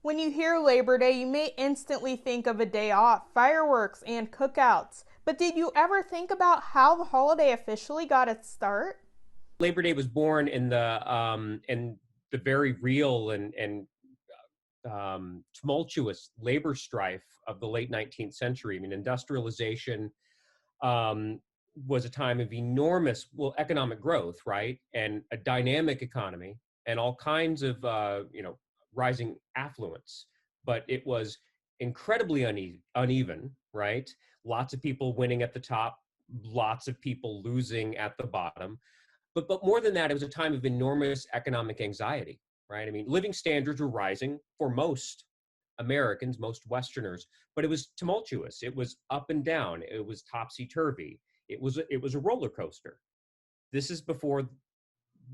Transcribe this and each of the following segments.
When you hear Labor Day, you may instantly think of a day off, fireworks, and cookouts. But did you ever think about how the holiday officially got its start? Labor Day was born in the very real and tumultuous labor strife of the late 19th century. I mean, industrialization um, was a time of enormous, well, economic growth, right, and a dynamic economy, and all kinds of rising affluence. But it was incredibly uneven, right? Lots of people winning at the top, lots of people losing at the bottom. But more than that, it was a time of enormous economic anxiety, right? I mean, living standards were rising for most Americans, most Westerners, but it was tumultuous. It was up and down. It was topsy turvy. It was a roller coaster. This is before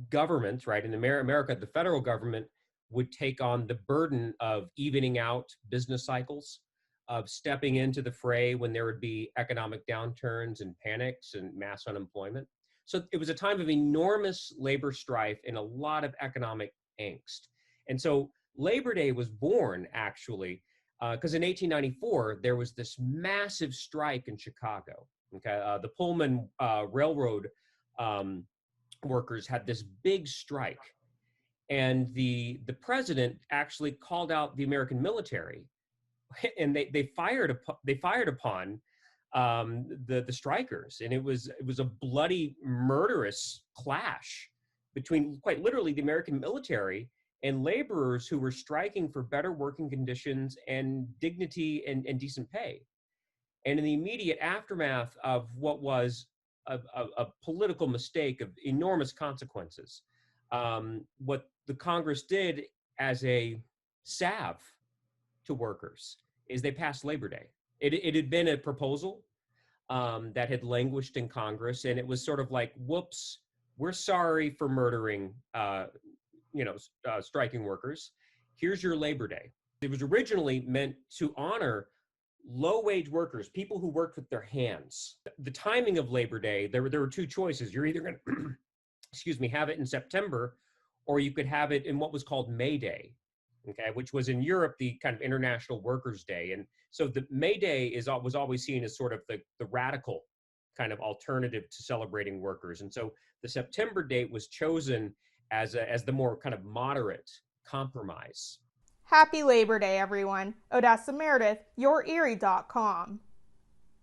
governments, right? In America, the federal government would take on the burden of evening out business cycles, of stepping into the fray when there would be economic downturns and panics and mass unemployment. So it was a time of enormous labor strife and a lot of economic angst. And so Labor Day was born actually because in 1894 there was this massive strike in Chicago. Okay, the Pullman Railroad um, workers had this big strike, and the president actually called out the American military, and they fired upon the strikers, and it was a bloody, murderous clash between, quite literally, the American military and laborers who were striking for better working conditions and dignity and decent pay. And in the immediate aftermath of what was a political mistake of enormous consequences, what the Congress did as a salve to workers is they passed Labor Day. It had been a proposal that had languished in Congress, and it was sort of like, whoops, we're sorry for murdering, striking workers. Here's your Labor Day. It was originally meant to honor low-wage workers, people who worked with their hands. The timing of Labor Day, there were two choices. You're either going to, excuse me, have it in September, or you could have it in what was called May Day, okay, which was in Europe the kind of International Workers' Day. And so the May Day was always seen as sort of the radical kind of alternative to celebrating workers. And so the September date was chosen as the more kind of moderate compromise. Happy Labor Day, everyone. Odessa Meredith, YourErie.com.